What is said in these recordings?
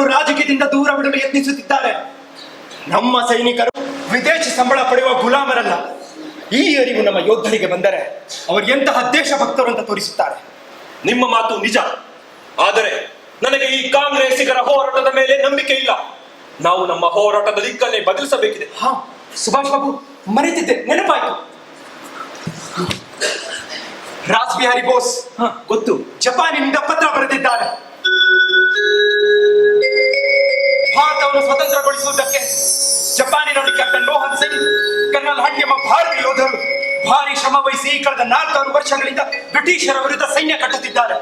ನಮ್ಮನ್ನು ರಾಜಕೀಯದಿಂದ ದೂರವಿಡಲು ಯತ್ನಿಸುತ್ತಿದ್ದಾರೆ. ನಮ್ಮ ಸೈನಿಕರು ವಿದೇಶಿ ಸಂಬಳ ಪಡೆಯುವ ಗುಲಾಮರಲ್ಲ. ಈ ಅರಿವು ನಮ್ಮ ಯೋಧರಿಗೆ ಬಂದರೆ ಅವರು ಎಂತಹ ದೇಶಭಕ್ತರು ಅಂತ ತೋರಿಸುತ್ತಾರೆ. ನಿಮ್ಮ ಮಾತು ನಿಜ, ಆದರೆ ನನಗೆ ಈ ಕಾಂಗ್ರೆಸ್ಸಿಗರ ಹೋರಾಟದ ಮೇಲೆ ನಂಬಿಕೆ ಇಲ್ಲ. ನಾವು ನಮ್ಮ ಹೋರಾಟದ ದಿಕ್ಕನ್ನೇ ಬದಲಿಸಬೇಕಿದೆ. ಸುಭಾಷ್ ಬಾಬು, ಮರೆತಿದ್ದೆ, ನೆನಪಾಯ್ತು. ರಾಸ್ ಬಿಹಾರಿ ಬೋಸ್ ಗೊತ್ತು, ಜಪಾನಿನಿಂದ ಪತ್ರ ಬರೆದಿದ್ದಾರೆ. ಭಾರತವನ್ನು ಸ್ವತಂತ್ರಗೊಳಿಸುವುದಕ್ಕೆ ಜಪಾನಿನಲ್ಲಿ captain Mohan Singh, colonel Hunt ಎಂಬ ಭಾರತೀಯ ಯೋಧರು ಭಾರಿ ಶ್ರಮ ವಹಿಸಿ ಕಳೆದ 4 ವರ್ಷಗಳಿಂದ ಬ್ರಿಟಿಷರ ವಿರುದ್ಧ ಸೈನ್ಯ ಕಟ್ಟುತ್ತಿದ್ದಾರೆ.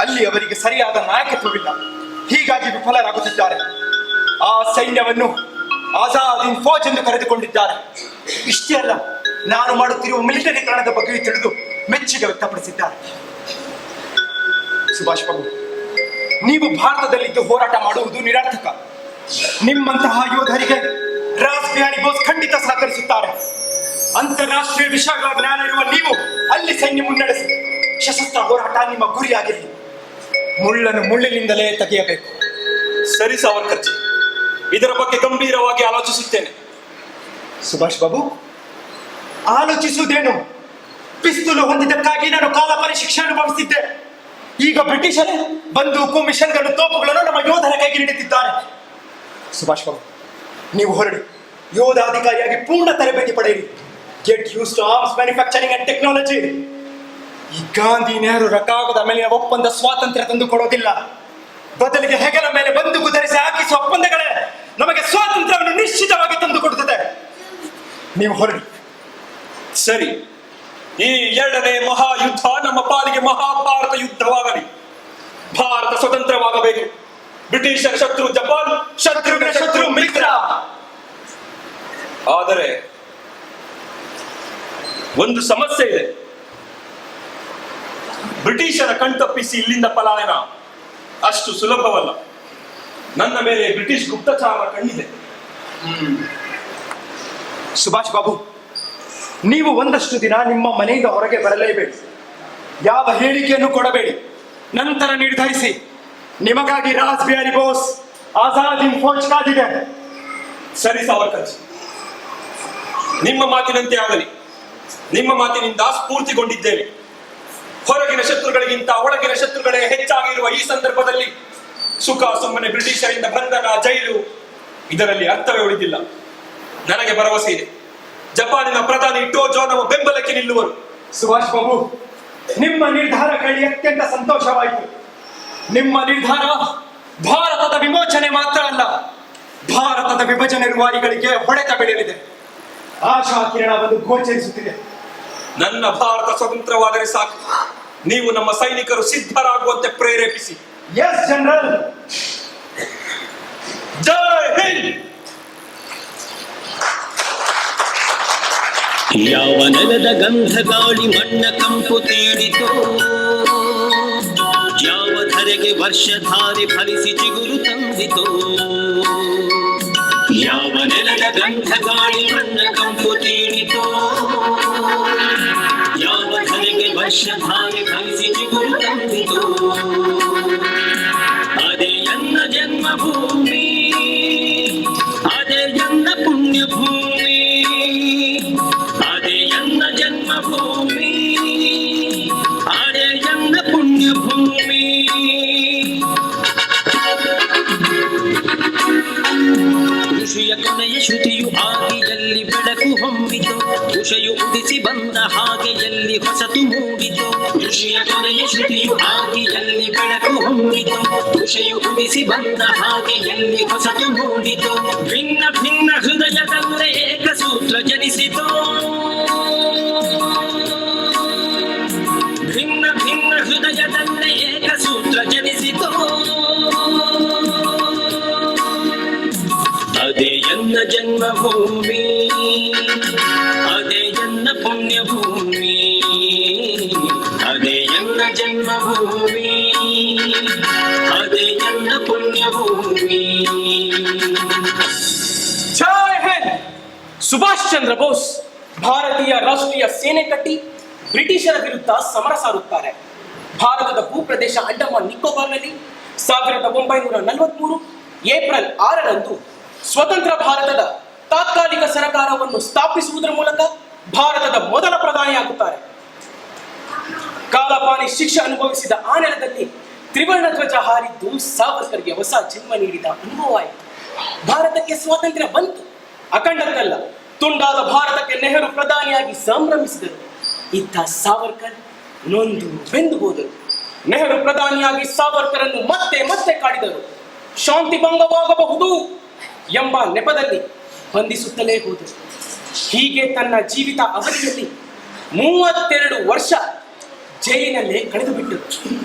ಅಲ್ಲಿ ಅವರಿಗೆ ಸರಿಯಾದ ನಾಯಕತ್ವವಿಲ್ಲ, ಹೀಗಾಗಿ ವಿಫಲರಾಗುತ್ತಿದ್ದಾರೆ. ಆ ಸೈನ್ಯವನ್ನು ಆಜಾದ್ ಹಿಂದ್ ಫೌಜ್ ಎಂದು ಕರೆದುಕೊಂಡಿದ್ದಾರೆ. ಇಷ್ಟೇ ಅಲ್ಲ, ನಾನು ಮಾಡುತ್ತಿರುವ ಮಿಲಿಟರಿಕರಣದ ಬಗ್ಗೆ ತಿಳಿದು ಮೆಚ್ಚುಗೆ ವ್ಯಕ್ತಪಡಿಸಿದ್ದಾರೆ. ಸುಭಾಷ್ ಬಾಬು, ನೀವು ಭಾರತದಲ್ಲಿದ್ದು ಹೋರಾಟ ಮಾಡುವುದು ನಿರರ್ಥಕ. ನಿಮ್ಮಂತಹ ಯೋಧರಿಗೆ ರಾಸ್ ಬಿಹಾರಿ ಬೋಸ್ ಖಂಡಿತ ಸಹಕರಿಸುತ್ತಾರೆ. ಅಂತಾರಾಷ್ಟ್ರೀಯ ವಿಷಯಗಳ ಜ್ಞಾನ ಇರುವ ನೀವು ಅಲ್ಲಿ ಸೈನ್ಯ ಮುನ್ನಡೆಸಿ ಸಶಸ್ತ್ರ ಹೋರಾಟ ನಿಮ್ಮ ಗುರಿಯಾಗಿರಲಿ. ಮುಳ್ಳನ್ನು ಮುಳ್ಳಿನಿಂದಲೇ ತೆಗೆಯಬೇಕು. ಸರಿ ಸಾವರ್ಕರ್ಜಿ, ಇದರ ಬಗ್ಗೆ ಗಂಭೀರವಾಗಿ ಆಲೋಚಿಸುತ್ತೇನೆ. ಸುಭಾಷ್ ಬಾಬು, ಆಲೋಚಿಸುವುದೇನು? ಪಿಸ್ತೂಲು ಹೊಂದಿದ್ದಕ್ಕಾಗಿ ನಾನು ಕಾಲಾಪಾನಿ ಶಿಕ್ಷೆ ಅನುಭವಿಸಿದ್ದೆ. ಈಗ ಬ್ರಿಟಿಷರೇ ಬಂದೂಕು, ಮಿಷನ್ಗಳು, ತೋಪುಗಳನ್ನು ನಮ್ಮ ಯೋಧರ ಕೈಗೆ ನೀಡುತ್ತಿದ್ದಾರೆ. ಸುಭಾಷ್ ಬಾಬು, ನೀವು ಹೊರಡಿ, ಯೋಧ ಅಧಿಕಾರಿಯಾಗಿ ಪೂರ್ಣ ತರಬೇತಿ ಪಡೆಯಿರಿ. Get used to arms manufacturing and technology. ಈ ಗಾಂಧಿ ನೆಹರು ಕಾಗದ ಮೇಲಿನ ಒಪ್ಪಂದ ಸ್ವಾತಂತ್ರ್ಯ ತಂದು ಕೊಡೋದಿಲ್ಲ. ಬದಲಿಗೆ ಹೆಗಲ ಮೇಲೆ ಬಂದೂಕು ಧರಿಸಿ ಹಾಕಿಸುವ ಒಪ್ಪಂದಗಳೇ ನಮಗೆ ಸ್ವಾತಂತ್ರ್ಯವನ್ನು ನಿಶ್ಚಿತವಾಗಿ ತಂದು ಕೊಡುತ್ತದೆ. ನೀವು ಹೊರಡಿ. ಸರಿ, ಈ 2ನೇ ಮಹಾಯುದ್ಧ ನಮ್ಮ ಪಾಲಿಗೆ ಮಹಾಭಾರತ ಯುದ್ಧವಾಗಲಿ. ಭಾರತ ಸ್ವತಂತ್ರವಾಗಬೇಕು. ಬ್ರಿಟಿಷರ ಶತ್ರು ಜಪಾನ್, ಶತ್ರುವಿನ ಶತ್ರು ಮಿತ್ರ. ಆದರೆ ಒಂದು ಸಮಸ್ಯೆ ಇದೆ. ಬ್ರಿಟಿಷರ ಕಣ್ತಪ್ಪಿಸಿ ಇಲ್ಲಿಂದ ಪಲಾಯನ ಅಷ್ಟು ಸುಲಭವಲ್ಲ. ನನ್ನ ಮೇಲೆ ಬ್ರಿಟಿಷ್ ಗುಪ್ತಚಾರ ಕಣ್ಣಿದೆ. ಸುಭಾಷ್ ಬಾಬು, ನೀವು ಒಂದಷ್ಟು ದಿನ ನಿಮ್ಮ ಮನೆಯಿಂದ ಹೊರಗೆ ಬರಲೇಬೇಡಿ. ಯಾವ ಹೇಳಿಕೆಯನ್ನು ಕೊಡಬೇಡಿ. ನಂತರ ನಿರ್ಧರಿಸಿ. ನಿಮಗಾಗಿ ರಾಸ್ ಬಿಹಾರಿ ಬೋಸ್ ಆಜಾದ್ ಹಿಂದ್ ಫೌಜ್ ಕಾದಿದೆ. ಸರಿ ಸಾವರ್ಕರ್, ನಿಮ್ಮ ಮಾತಿನಂತೆ ಆಗಲಿ. ನಿಮ್ಮ ಮಾತಿನಿಂದ ಸ್ಫೂರ್ತಿಗೊಂಡಿದ್ದೇವೆ. ಹೊರಗಿನ ಶತ್ರುಗಳಿಗಿಂತ ಒಳಗಿನ ಶತ್ರುಗಳೇ ಹೆಚ್ಚಾಗಿರುವ ಈ ಸಂದರ್ಭದಲ್ಲಿ ಸುಖ ಸುಮ್ಮನೆ ಬ್ರಿಟಿಷರಿಂದ ಬಂಧನ, ಜೈಲು, ಇದರಲ್ಲಿ ಅರ್ಥವೇ ಉಳಿದಿಲ್ಲ. ನನಗೆ ಭರವಸೆ ಇದೆ, ಜಪಾನಿನ ಪ್ರಧಾನಿ ಟೋಜೋ ನಮ್ಮ ಬೆಂಬಲಕ್ಕೆ ನಿಲ್ಲುವರು. ಸುಭಾಷ್ ಬಾಬು, ನಿಮ್ಮ ನಿರ್ಧಾರ ಕೇಳಿ ಅತ್ಯಂತ ಸಂತೋಷವಾಯಿತು. ನಿಮ್ಮ ನಿರ್ಧಾರ ಭಾರತದ ವಿಮೋಚನೆ ಮಾತ್ರ ಅಲ್ಲ, ಭಾರತದ ವಿಭಜನೆ ರೂವಾರಿಗಳಿಗೆ ಹೊಡೆತ ಬೀಳಲಿದೆ. ಆಶಾ ಕಿರಣ ಒಂದು ಗೋಚರಿಸುತ್ತಿದೆ. ನನ್ನ ಭಾರತ ಸ್ವತಂತ್ರವಾದರೆ ಸಾಕು. ನೀವು ನಮ್ಮ ಸೈನಿಕರು ಸಿದ್ಧರಾಗುವಂತೆ ಪ್ರೇರೇಪಿಸಿ. Yes general. ಜೈ ಹಿಂದ್. ಯಾವ ನೆಲದ ಗಂಧ ಗಾಳಿ ಮಣ್ಣ ಕಂಪು ತೀಡಿತೋ, ಯಾವ ಧರೆಗೆ ವರ್ಷಧಾರೆ ಫಲಿಸಿ ಚಿಗುರು ತಂದಿತೋ. ಯಾವ ನೆಲದ ಗಂಧ ಗಾಳಿ ಮಣ್ಣ ಕಂಪು ತೀಡಿತೋ, ಯಾವ ಧರೆಗೆ ವರ್ಷಧಾರೆ ಫಲಿಸಿ ಚಿಗುರು ತಂದಿತೋ. ಅದೇ ನನ್ನ ಜನ್ಮಭೂಮಿ, ಅದೇ ನನ್ನ ಪುಣ್ಯಭೂಮಿ, ಅದೇ ನನ್ನ ಜನ್ಮಭೂಮಿ, ಅದೇ ನನ್ನ ಪುಣ್ಯಭೂಮಿ. ಋಷಿಯ ಕೊನೆಯ ಶ್ರುತಿಯು ಆಗಿ ಎಲ್ಲಿ ಬೆಳಕು ಹೊಮ್ಮಿತು, ಋಷಿಯು ಉದಿಸಿ ಬಂದ ಹಾಗೆ ಎಲ್ಲಿ ಹೊಸತು ಮೂಡಿತು. ಋಷಿಯ ಕೊನೆಯ ಶ್ರುತಿಯು ಆಗಿ ಎಲ್ಲಿ ಬೆಳಕು ಹೊಮ್ಮಿತು, ಋಷಿಯು ಉದಿಸಿ ಬಂದ ಹಾಗೆ ಎಲ್ಲಿ ಹೊಸತು ಮೂಡಿತು. ಭಿನ್ನ ಭಿನ್ನ ಹೃದಯದಲ್ಲೇ ಏಕಸೂತ್ರ ಜನಿಸಿತು, ಭಿನ್ನ ಭಿನ್ನ ಹೃದಯದಲ್ಲೇ ಏಕಸೂತ್ರ ಜನಿಸಿತು. ಅದೇ ನನ್ನ ಜನ್ಮಭೂಮಿ, ಅದೇ ನನ್ನ ಪುಣ್ಯಭೂಮಿ, ಅದೇ ನನ್ನ ಜನ್ಮಭೂಮಿ, ಅದೇ ನನ್ನ ಪುಣ್ಯಭೂಮಿ. ಜೈ ಹಿಂದ್. ಸುಭಾಷ್ ಚಂದ್ರ ಬೋಸ್ ಭಾರತೀಯ ರಾಷ್ಟ್ರೀಯ ಸೇನೆ ಕಟ್ಟಿ ಬ್ರಿಟಿಷರ ವಿರುದ್ಧ ಸಮರ ಸಾರುತ್ತಾರೆ. ಭಾರತದ ಭೂಪ್ರದೇಶ ಅಂಡಮಾನ್ ನಿಕೋಬಾರ್ನಲ್ಲಿ 1943 ಏಪ್ರಿಲ್ 6ರಂದು ಸ್ವತಂತ್ರ ಭಾರತದ ತಾತ್ಕಾಲಿಕ ಸರ್ಕಾರವನ್ನು ಸ್ಥಾಪಿಸುವುದರ ಮೂಲಕ ಭಾರತದ ಮೊದಲ ಪ್ರಧಾನಿಯಾಗುತ್ತಾರೆ. ಕಾಲಪಾನಿ ಶಿಕ್ಷೆ ಅನುಭವಿಸಿದ ಆ ನೆಲದಲ್ಲಿ ತ್ರಿವರ್ಣ ಧ್ವಜ ಹಾರಿದ್ದು ಸಾವರ್ಕರ್ಗೆ ಹೊಸ ಜನ್ಮ ನೀಡಿದ ಅನುಭವವಾಯಿತು. ಭಾರತಕ್ಕೆ ಸ್ವಾತಂತ್ರ್ಯ ಬಂತು, ಅಖಂಡಕ್ಕಲ್ಲ, ತುಂಡಾದ ಭಾರತಕ್ಕೆ ನೆಹರು ಪ್ರಧಾನಿಯಾಗಿ ಸಂಭ್ರಮಿಸಿದರು. ಇತ್ತ ಸಾವರ್ಕರ್ ನೊಂದು ಬೆಂದು ಹೋದರು. ನೆಹರು ಪ್ರಧಾನಿಯಾಗಿ ಸಾವರ್ಕರನ್ನು ಮತ್ತೆ ಮತ್ತೆ ಕಾಡಿದರು. ಶಾಂತಿ ಭಂಗವಾಗಬಹುದು ಎಂಬ ನೆಪದಲ್ಲಿ ಬಂಧಿಸುತ್ತಲೇ ಹೋದರು. ಹೀಗೆ ತನ್ನ ಜೀವಿತ ಅವಧಿಯಲ್ಲಿ 32 ವರ್ಷ ಜೈಲಿನಲ್ಲೇ ಕಳೆದು ಬಿಟ್ಟರು.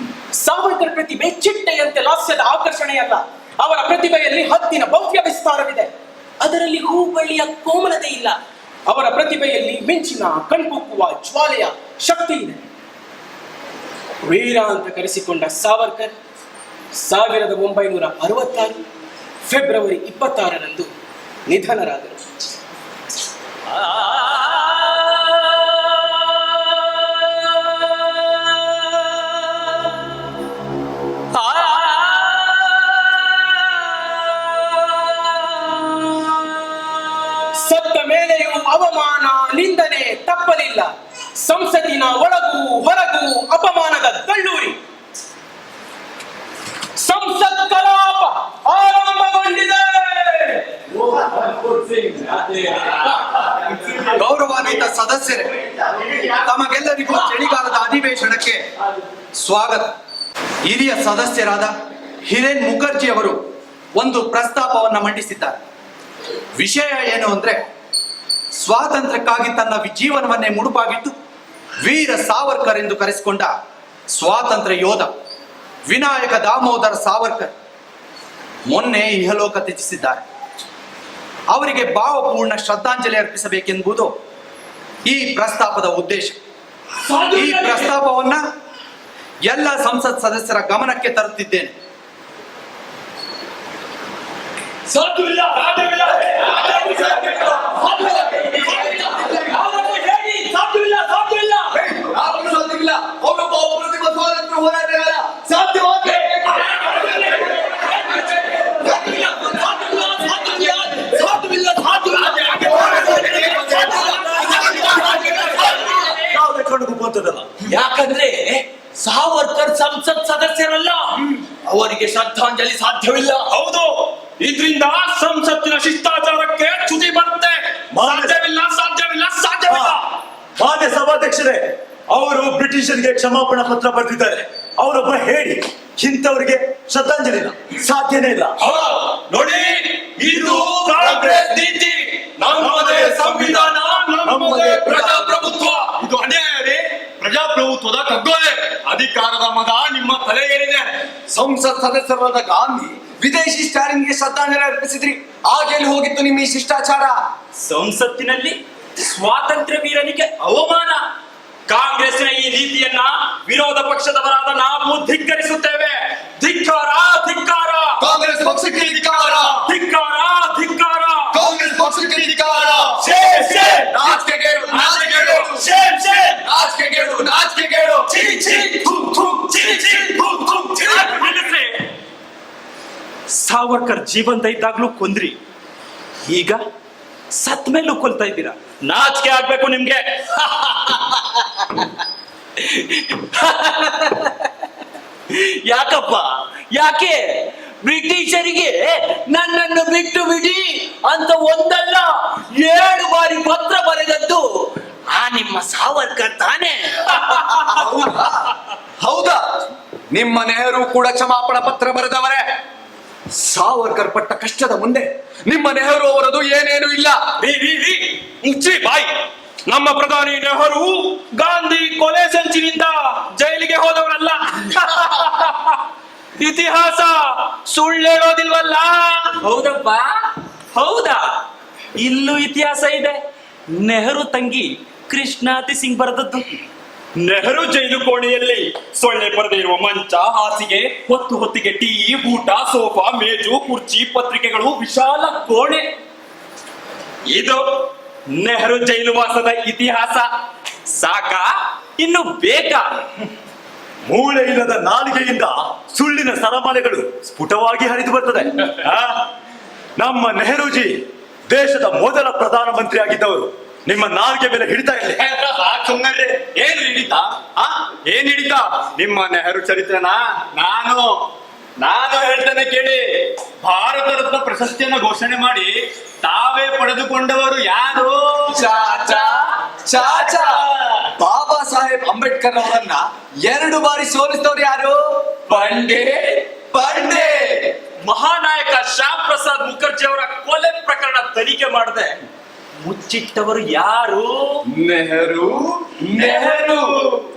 ಸಾವರ್ಕರ್ ಪ್ರತಿಭೆ ಚಿಟ್ಟೆಯಂತೆ ಲಾಸ್ಯದ ಆಕರ್ಷಣೆಯಲ್ಲ, ಅವರ ಪ್ರತಿಭೆಯಲ್ಲಿ ಹದ್ದಿನ ಭವ್ಯ ವಿಸ್ತಾರವಿದೆ. ಅದರಲ್ಲಿ ಹೂಬಳ್ಳಿಯ ಕೋಮಲತೆ ಇಲ್ಲ. ಅವರ ಪ್ರತಿಭೆಯಲ್ಲಿ ಮಿಂಚಿನ ಕಣ್ಕುಕ್ಕುವ ಜ್ವಾಲೆಯ ಶಕ್ತಿ ಇದೆ. ವೀರ ಅಂತ ಕರೆಸಿಕೊಂಡ ಸಾವರ್ಕರ್ 1966 ಫೆಬ್ರವರಿ 26ರಂದು ನಿಧನರಾದರು. ಸತ್ತ ಮೇಲೆಯೂ ಅವಮಾನ ನಿಂದನೆ ತಪ್ಪಲಿಲ್ಲ. ಸಂಸತ್ತಿನ ಒಳಗೂ ಹೊರಗೂ ಅಪಮಾನದ ದಳ್ಳೂರಿ. ಸಂಸತ್ ಕಲಾಪ ಆರಂಭಗೊಂಡಿದೆ. ಗೌರವಾನ್ವಿತ ಸದಸ್ಯರೇ, ತಮಗೆಲ್ಲರಿಗೂ ಚಳಿಗಾಲದ ಅಧಿವೇಶನಕ್ಕೆ ಸ್ವಾಗತ. ಹಿರಿಯ ಸದಸ್ಯರಾದ ಹಿರೇನ್ ಮುಖರ್ಜಿ ಅವರು ಒಂದು ಪ್ರಸ್ತಾಪವನ್ನು ಮಂಡಿಸಿದ್ದಾರೆ. ವಿಷಯ ಏನು ಅಂದ್ರೆ, ಸ್ವಾತಂತ್ರ್ಯಕ್ಕಾಗಿ ತನ್ನ ಜೀವನವನ್ನೇ ಮುಡುಪಾಗಿಟ್ಟು ವೀರ ಸಾವರ್ಕರ್ ಎಂದು ಕರೆಸಿಕೊಂಡ ಸ್ವಾತಂತ್ರ್ಯ ಯೋಧ ವಿನಾಯಕ ದಾಮೋದರ ಸಾವರ್ಕರ್ ಮೊನ್ನೆ ಇಹಲೋಕ ತ್ಯಜಿಸಿದ್ದಾರೆ. ಅವರಿಗೆ ಭಾವಪೂರ್ಣ ಶ್ರದ್ಧಾಂಜಲಿ ಅರ್ಪಿಸಬೇಕೆಂಬುದು ಈ ಪ್ರಸ್ತಾಪದ ಉದ್ದೇಶ. ಈ ಪ್ರಸ್ತಾಪವನ್ನ ಎಲ್ಲ ಸಂಸತ್ ಸದಸ್ಯರ ಗಮನಕ್ಕೆ ತರುತ್ತಿದ್ದೇನೆ. ಯಾಕಂದ್ರೆ ಸಾವರ್ಕರ್ ಸಂಸತ್ ಸದಸ್ಯರಲ್ಲ, ಅವರಿಗೆ ಶ್ರದ್ಧಾಂಜಲಿ ಸಾಧ್ಯವಿಲ್ಲ. ಹೌದು, ಇದರಿಂದ ಸಂಸತ್ತಿನ ಶಿಷ್ಟಾಚಾರಕ್ಕೆ ಚ್ಯುತಿ ಬರುತ್ತೆ. ಸಾಧ್ಯವಿಲ್ಲ. ಮಾನ್ಯ ಸಭಾಧ್ಯಕ್ಷರೇ, ಅವರು ಬ್ರಿಟಿಷರಿಗೆ ಕ್ಷಮಾಪಣಾ ಪತ್ರ ಬರೆದಿದ್ದಾರೆ. ಅವರೊಬ್ಬ ಹೇಳಿ ಇಂಥವರಿಗೆ ಶ್ರದ್ಧಾಂಜಲಿನ ಸಾಧ್ಯನೇ ಇಲ್ಲ. ನೋಡಿ, ಇದು ಕಾಂಗ್ರೆಸ್ ನೀತಿ. ನಮ್ಮದೇ ಸಂವಿಧಾನ, ನಮ್ಮದೇ ಪ್ರಜಾಪ್ರಭುತ್ವ. ಇದು ಅನ್ಯಾಯ ರೀ. ಪ್ರಜಾಪ್ರಭುತ್ವದ ಕಗ್ಗೋಲೆ. ಅಧಿಕಾರದ ಮಗ ನಿಮ್ಮ ತಲೆಗೇರಿದೆ. ಸಂಸತ್ ಸದಸ್ಯರಾದ ಗಾಂಧಿ ವಿದೇಶಿ ಸ್ಟಾಲಿನ್ಗೆ ಶ್ರದ್ಧಾಂಜಲಿ ಅರ್ಪಿಸಿದ್ರಿ. ಆಗೇನು ಹೋಗಿತ್ತು ನಿಮ್ಮ ಈ ಶಿಷ್ಟಾಚಾರ? ಸಂಸತ್ತಿನಲ್ಲಿ ಸ್ವಾತಂತ್ರ್ಯ ವೀರನಿಗೆ ಅವಮಾನ. ಕಾಂಗ್ರೆಸ್ನ ಈ ನೀತಿಯನ್ನ ವಿರೋಧ ಪಕ್ಷದವರಾದ ನಾವು ಧಿಕ್ಕರಿಸುತ್ತೇವೆ. ಧಿಕ್ಕಾರ, ಧಿಕ್ಕಾರ. ಕಾಂಗ್ರೆಸ್ ಪಕ್ಷಕ್ಕೆ ಧಿಕ್ಕಾರ. ಧಿಕ್ಕಾರ, ಧಿಕ್ಕಾರ. ಕಾಂಗ್ರೆಸ್ ಪಕ್ಷಕ್ಕೆ ಧಿಕ್ಕಾರ. ನಾಚಿಕೆಗೇಡು, ನಾಚಿಕೆಗೇಡು. ನಾಚಿಕೆಗೇಡು, ನಾಚಿಕೆಗೇಡು. ಛೀ, ಛೀ, ಥು, ಥು, ಛೀ, ಛೀ, ಥು, ಥು, ಛೀ. ನಿಲ್ಲಿಸಿ. ಸಾವರ್ಕರ್ ಜೀವಂತ ಇದ್ದಾಗ್ಲೂ ಕೊಂದ್ರಿ, ಈಗ ಸತ್ ಮೇಲೂ ಕೊಲ್ತಾ ಇದ್ದೀರಾ. ನಾಚಿಕೆ ಆಗ್ಬೇಕು ನಿಮ್ಗೆ. ಯಾಕಪ್ಪ, ಯಾಕೆ ಬ್ರಿಟಿಷರಿಗೆ ನನ್ನನ್ನು ಬಿಟ್ಟು ಬಿಡಿ ಅಂತ ಒಂದಲ್ಲ 7 ಬಾರಿ ಪತ್ರ ಬರೆದದ್ದು ಆ ನಿಮ್ಮ ಸಾವರ್ಕರ್ ತಾನೇ? ಹೌದಾ? ನಿಮ್ಮ ನೆಹರು ಕೂಡ ಕ್ಷಮಾಪಣಾ ಪತ್ರ ಬರೆದವರೇ. ಸಾವರ್ಕರ್ ಪಟ್ಟ ಕಷ್ಟದ ಮುಂದೆ ನಿಮ್ಮ ನೆಹರು ಅವರದು ಏನೇನು ಇಲ್ಲ. ಮುಚ್ಚಿ ಬಾಯಿ. ನಮ್ಮ ಪ್ರಧಾನಿ ನೆಹರು ಗಾಂಧಿ ಕೊಲೆ ಸಂಚಿನಿಂದ ಜೈಲಿಗೆ ಹೋದವರಲ್ಲ. ಇತಿಹಾಸ ಸುಳ್ಳೇಳೋದಿಲ್ವಲ್ಲ. ಹೌದಪ್ಪ, ಹೌದಾ? ಇಲ್ಲೂ ಇತಿಹಾಸ ಇದೆ. ನೆಹರು ತಂಗಿ ಕೃಷ್ಣಾತಿ ಸಿಂಗ್ ಬರೆದದ್ದು. ನೆಹರು ಜೈಲು ಕೋಣೆಯಲ್ಲಿ ಸೊಳ್ಳೆ ಪರದೆ ಇರುವ ಮಂಚ, ಹಾಸಿಗೆ, ಹೊತ್ತು ಹೊತ್ತಿಗೆ ಟೀ, ಊಟ, ಸೋಫಾ, ಮೇಜು, ಕುರ್ಚಿ, ಪತ್ರಿಕೆಗಳು, ವಿಶಾಲ ಕೋಣೆ. ಇದು ನೆಹರು ಜೈಲು ವಾಸದ ಇತಿಹಾಸ. ಸಾಕ, ಇನ್ನು ಬೇಕಾ? ಮೂಳೆ ಇಲ್ಲದ ನಾಲಿಗೆಯಿಂದ ಸುಳ್ಳಿನ ಸರಮಾಲೆಗಳು ಸ್ಫುಟವಾಗಿ ಹರಿದು ಬರ್ತದೆ. ಆ? ನಮ್ಮ ನೆಹರೂಜಿ ದೇಶದ ಮೊದಲ ಪ್ರಧಾನಮಂತ್ರಿ ಆಗಿದ್ದವರು. ನಿಮ್ಮ ನಾಲ್ಗೆ ಮೇಲೆ ಹಿಡಿತಾ ಇಲ್ಲ. ಸುಮ್ಮನೆ ಏನ್ ಹಿಡಿತ? ಏನ್ ಹಿಡಿತ? ನಿಮ್ಮ ನೆಹರು ಚರಿತ್ರೆನ ನಾನು ಹೇಳ್ತೇನೆ ಕೇಳಿ. ಭಾರತ ರತ್ನ ಪ್ರಶಸ್ತಿಯನ್ನ ಘೋಷಣೆ ಮಾಡಿ ತಾವೇ ಪಡೆದುಕೊಂಡವರು ಯಾರು? ಚಾಚಾ ಚಾಚಾ ಬಾಬಾ ಸಾಹೇಬ್ ಅಂಬೇಡ್ಕರ್ ಅವರನ್ನ 2 ಬಾರಿ ಸೋಲಿಸಿದವರು ಯಾರು? ಬಂಡೆ. ಮಹಾನಾಯಕ ಶ್ಯಾಮ್ ಪ್ರಸಾದ್ ಮುಖರ್ಜಿ ಅವರ ಕೊಲೆ ಪ್ರಕರಣ ತನಿಖೆ ಮಾಡದೆ ಮುಚ್ಚಿಟ್ಟವರು ಯಾರು? ನೆಹರು.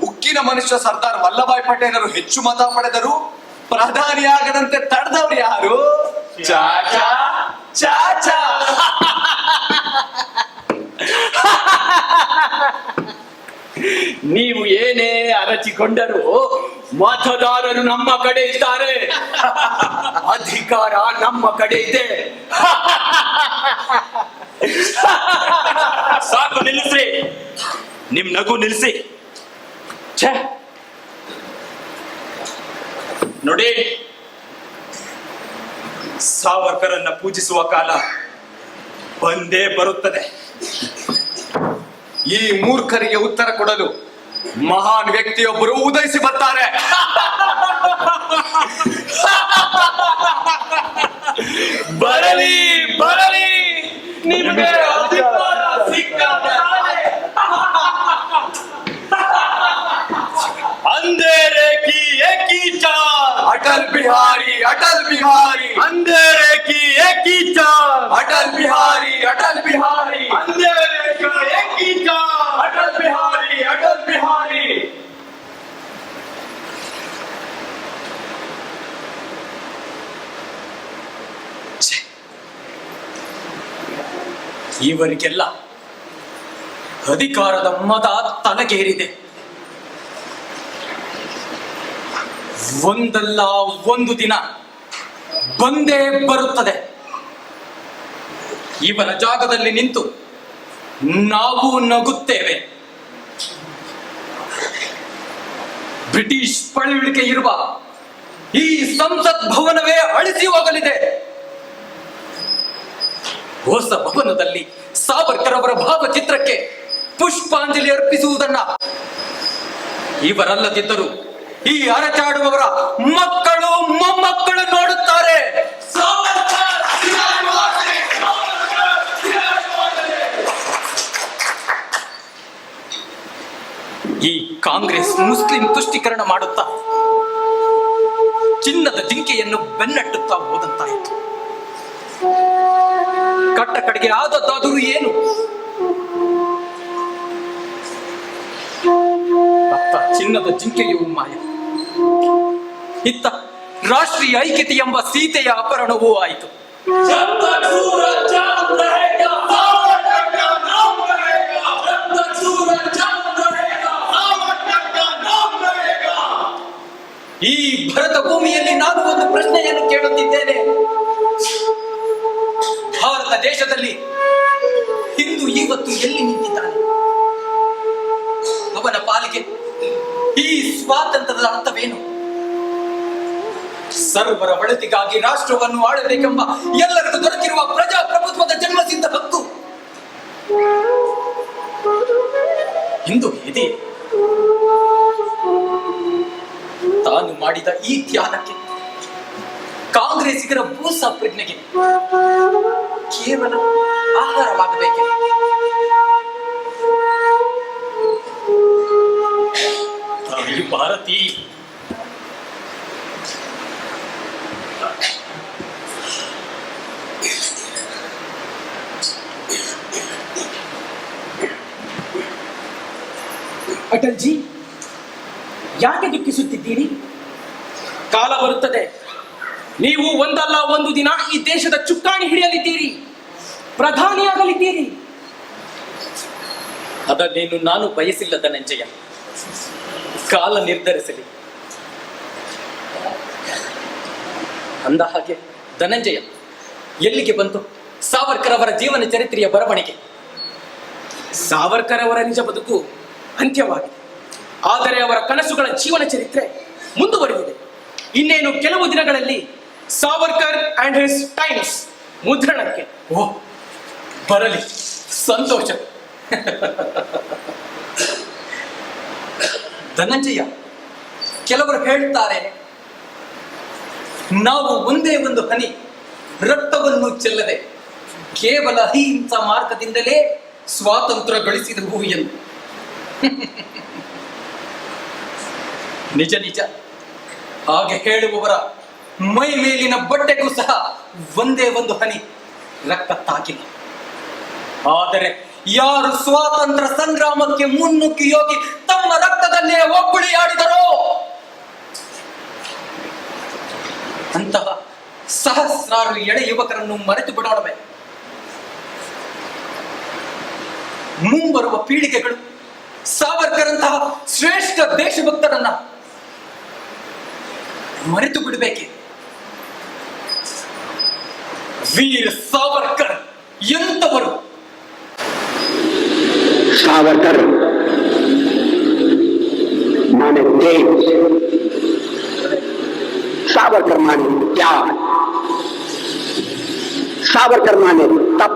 ಉಕ್ಕಿನ ಮನುಷ್ಯ ಸರ್ದಾರ್ ವಲ್ಲಭಾಯ್ ಪಟೇಲರು ಹೆಚ್ಚು ಮತ ಪಡೆದರು. ಪ್ರಧಾನಿಯಾಗದಂತೆ ತಡೆದವರು ಯಾರು? ಚಾಚಾ ಚಾಚಾ. ನೀವು ಏನೇ ಅರಚಿಕೊಂಡರೂ ಮತದಾರರು ನಮ್ಮ ಕಡೆ ಇದ್ದಾರೆ, ಅಧಿಕಾರ ನಮ್ಮ ಕಡೆ ಇದೆ. ಸಾಕು, ನಿಲ್ಲಿಸ್ರಿ. ನಿಮ್ ನಗು ನಿಲ್ಲಿಸಿ. ನೋಡಿ, ಸಾವರ್ಕರನ್ನ ಪೂಜಿಸುವ ಕಾಲ ಬಂದೇ ಬರುತ್ತದೆ. ಈ ಮೂರ್ಖರಿಗೆ ಉತ್ತರ ಕೊಡಲು ಮಹಾನ್ ವ್ಯಕ್ತಿಯೊಬ್ಬರು ಉದಯಿಸಿ ಬರ್ತಾರೆ. ಬರಲಿ ನಿಮಗೆ ಅಧಿಕಾರ ಸಿಕ್ಕಾಗ अंधेरे की एक ही चाल, अटल बिहारी अंधेरे की एक ही चाल, अटल बिहारी अंधेरे का एक ही चाल, अटल बिहारी. ಇವರಿಗೆಲ್ಲ ಅಧಿಕಾರದ ಮದ ತಲೆಗೇರಿದೆ. ಒಂದಲ್ಲ ಒಂದು ದಿನ ಬಂದೇ ಬರುತ್ತದೆ. ಇವನ ಜಾಗದಲ್ಲಿ ನಿಂತು ನಾವು ನಗುತ್ತೇವೆ. ಬ್ರಿಟಿಷ್ ಪಳವಳಿಕೆ ಇರುವ ಈ ಸಂಸತ್ ಭವನವೇ ಅಳಿಸಿ ಹೋಗಲಿದೆ. ಹೊಸ ಭವನದಲ್ಲಿ ಸಾವರ್ಕರ್ ಅವರ ಭಾವಚಿತ್ರಕ್ಕೆ ಪುಷ್ಪಾಂಜಲಿ ಅರ್ಪಿಸುವುದನ್ನ ಇವರಲ್ಲದಿದ್ದರೂ ಈ ಅರಚಾಡುವವರ ಮಕ್ಕಳು ಮೊಮ್ಮಕ್ಕಳು ನೋಡುತ್ತಾರೆ. ಈ ಕಾಂಗ್ರೆಸ್ ಮುಸ್ಲಿಂ ತುಷ್ಟೀಕರಣ ಮಾಡುತ್ತಾ ಚಿನ್ನದ ಜಿಂಕೆಯನ್ನು ಬೆನ್ನಟ್ಟುತ್ತಾ ಹೋದಂತಾಯಿತು. ಕಟ್ಟ ಕಡೆಗೆ ಆದದ್ದಾದರೂ ಏನು? ಅತ್ತ ಚಿನ್ನದ ಜಿಂಕೆಯೂ ಮಾಯ, ಇತ್ತ ರಾಷ್ಟ್ರೀಯ ಐಕ್ಯತೆ ಎಂಬ ಸೀತೆಯ ಅಪಹರಣವೂ ಆಯಿತು. ಈ ಭರತ ಭೂಮಿಯಲ್ಲಿ ನಾನು ಒಂದು ಪ್ರಶ್ನೆಯನ್ನು ಕೇಳುತ್ತಿದ್ದೇನೆ. ಭಾರತ ದೇಶದಲ್ಲಿ ಹಿಂದೂ ಇವತ್ತು ಎಲ್ಲಿ ನಿಂತಿದ್ದಾನೆ? ಅವನ ಪಾಲಿಗೆ ಈ ಸ್ವಾತಂತ್ರ್ಯದ ಅರ್ಥವೇನು? ಸರ್ವರ ಒಳಿತಿಗಾಗಿ ರಾಷ್ಟ್ರವನ್ನು ಆಳಬೇಕೆಂಬ ಎಲ್ಲರಿಗೂ ದೊರಕಿರುವ ಪ್ರಜಾಪ್ರಭುತ್ವದ ಜನ್ಮಸಿದ್ಧ ಹಕ್ಕು ಹಿಂದೂ ಇದೆ. ತಾನು ಮಾಡಿದ ಈ ತ್ಯಾಗಕ್ಕೆ ಕಾಂಗ್ರೆಸ್ಸಿಗರ ಭೂಸ ಪ್ರಜ್ಞೆಗೆ ಕೇವಲ ಆಹಾರವಾಗಬೇಕೆ? ತಾಯಿ ಭಾರತಿ ಅಟಲ್ ಜಿ, ಯಾಕೆ ದುಃಖಿಸುತ್ತಿದ್ದೀರಿ? ಕಾಲ ಬರುತ್ತದೆ, ನೀವು ಒಂದಲ್ಲ ಒಂದು ದಿನ ಈ ದೇಶದ ಚುಕ್ಕಾಣಿ ಹಿಡಿಯಲಿದ್ದೀರಿ, ಪ್ರಧಾನಿಯಾಗಲಿದ್ದೀರಿ. ಅದನ್ನೇನು ನಾನು ಬಯಸಿಲ್ಲ ಧನಂಜಯ. ಕಾಲ ನಿರ್ಧರಿಸಲಿ. ಅಂದ ಹಾಗೆ ಧನಂಜಯ, ಎಲ್ಲಿಗೆ ಬಂತು ಸಾವರ್ಕರ್ ಅವರ ಜೀವನ ಚರಿತ್ರೆಯ ಬರವಣಿಗೆ? ಸಾವರ್ಕರ್ ಅವರ ನಿಜ ಬದುಕು ಅಂತ್ಯವಾಗಿದೆ. ಆದರೆ ಅವರ ಕನಸುಗಳ ಜೀವನ ಚರಿತ್ರೆ ಮುಂದುವರೆದಿದೆ. ಇನ್ನೇನು ಕೆಲವು ದಿನಗಳಲ್ಲಿ ಸಾವರ್ಕರ್ ಅಂಡ್ ಹಿಸ್ ಟೈಮ್ಸ್ ಮುದ್ರಣಕ್ಕೆ. ಓ, ಬರಲಿ, ಸಂತೋಷ. ಧನಂಜಯ, ಕೆಲವರು ಹೇಳ್ತಾರೆ ನಾವು ಒಂದೇ ಒಂದು ಹನಿ ರಕ್ತವನ್ನು ಚೆಲ್ಲದೆ ಕೇವಲ ಅಹಿಂಸಾ ಮಾರ್ಗದಿಂದಲೇ ಸ್ವಾತಂತ್ರ್ಯ ಗಳಿಸಿದವು ಎಂದು. ನಿಜ ನಿಜ, ಹಾಗೆ ಹೇಳುವವರ ಮೈ ಮೇಲಿನ ಬಟ್ಟೆಗೂ ಸಹ ಒಂದೇ ಒಂದು ಹನಿ ರಕ್ತ ತಾಕಿಲ್ಲ. ಆದರೆ ಯಾರು ಸ್ವಾತಂತ್ರ್ಯ ಸಂಗ್ರಾಮಕ್ಕೆ ಮುನ್ನುಗ್ಗಿ ಹೋಗಿ ತಮ್ಮ ರಕ್ತದಲ್ಲೇ ಒಬ್ಬಳಿಯಾಡಿದರೋ ಅಂತಹ ಸಹಸ್ರಾರು ಎಳೆ ಯುವಕರನ್ನು ಮರೆತು ಬಿಡೋಣವೇ? ಮುಂಬರುವ ಪೀಳಿಗೆಗಳು ಸಾವರ್ಕರ್ ಅಂತಹ ಶ್ರೇಷ್ಠ ದೇಶಭಕ್ತರನ್ನ ಮರೆತು ಬಿಡಬೇಕೆ? ವೀರ ಸಾವರ್ಕರ್ ಎಂತವರು! सावरकर माने तेज, सावरकर माने त्याग, सावरकर माने तप,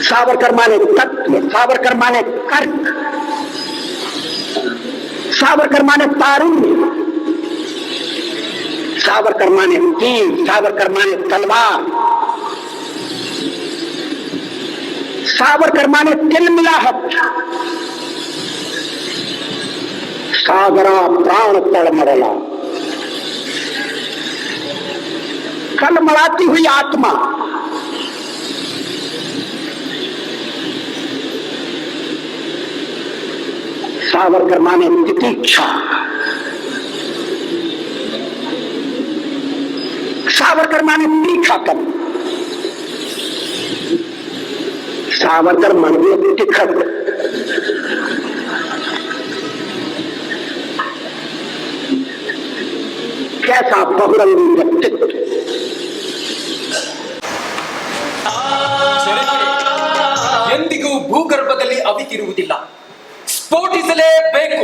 सावरकर माने तत्व, सावरकर माने कर्क, सावरकर माने तारुण्य, सावरकर माने तीर, सावरकर माने तलवार, सावरकर माने तिलमिलाहट, सागरा प्राण तड़मड़ला, कलमलाती हुई आत्मा, सावरकर माने तितीक्षा, सावरकर माने तीखापन, सावरकर मानवीय तिखट, कैसा बहुरंगी व्यक्तित्व! ಎಂದಿಗೂ ಭೂಗರ್ಭದಲ್ಲಿ ಅವಿತಿರುವುದಿಲ್ಲ, ಸ್ಫೋಟಿಸಲೇಬೇಕು.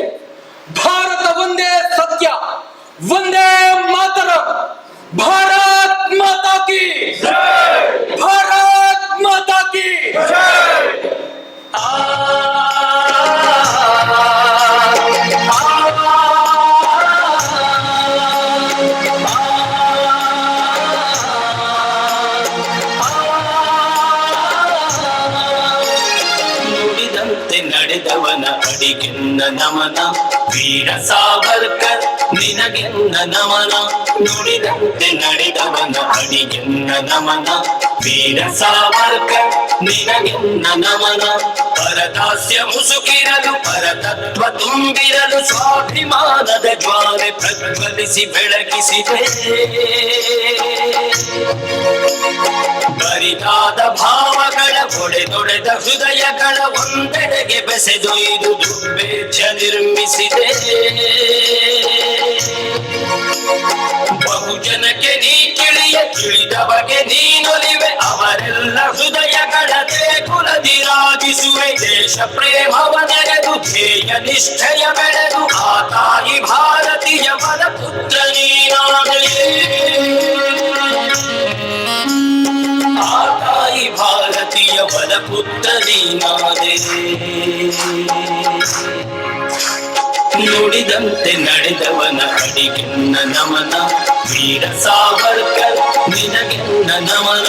ಭಾರತ ಒಂದೇ ಸತ್ಯ, ಒಂದೇ ಮಾತರ. ಭಾರತ್ ಮಾತಾ ಕಿ ಭಾರತ್ ಮಾತಾ ಕಿ ನುಡಿದಂತೆ ನಡೆದವನ ಅಡಿಗೆನ್ನ ನಮನ, ವೀರ ಸಾವರ್ಕರ್ ನಿನಗೆನ್ನ ನಮನ. ನುಡಿದಂತೆ ನಡೆದವನ ಅಡಿಗೆನ್ನ ನಮನ, ವೀರ ಸಾವರ್ಕರ್ ನಿನಗೆನ್ನ ನಮನ. ಪರದಾಸ್ಯ ಮುಸುಕಿರಲು, ಪರತತ್ವ ತುಂಬಿರಲು, ಸ್ವಾಭಿಮಾನದ ಜ್ವಾಲೆ ಪ್ರಜ್ವಲಿಸಿ ಬೆಳಗಿಸಿದೆ. ಬರಿದಾದ ಭಾವಗಳ ಒಡೆದೊಡೆದ ಹೃದಯಗಳ ಒಂದೆಡೆಗೆ ಬೆಸೆದೊಯ್ದು ದುರ್ಭೇದ್ಯ ನಿರ್ಮಿಸಿದೆ. ಬಹುಜನಕ್ಕೆ ನೀ ಕಿಳಿಯ, ತಿಳಿದವಗೆ ನೀನೊಲಿವೆ, ಅವರೆಲ್ಲ ಹೃದಯಗಳ ದೇಗುಲದಿರಾಗಿಸುವೆ. ದೇಶ ಪ್ರೇಮವ ನೆರೆದು ಧ್ಯೇಯ ನಿಷ್ಠೆಯ ಬೆಳೆದು ಆ ತಾಯಿ ಭಾರತೀಯ ಮನ ಪುತ್ರ ನೀನಾದೆ. ಆ ತಾಯಿ ಭಾರತೀಯ ಬಲ ಪುತ್ರ ನೀನಾದೆ. ನುಡಿದಂತೆ ನಡೆದವನ ಅಡಿಗೆನ್ನ ನಮನ, ವೀರ ಸಾವರ್ಕರ್ ನಿನಗೆನ್ನ ನಮನ.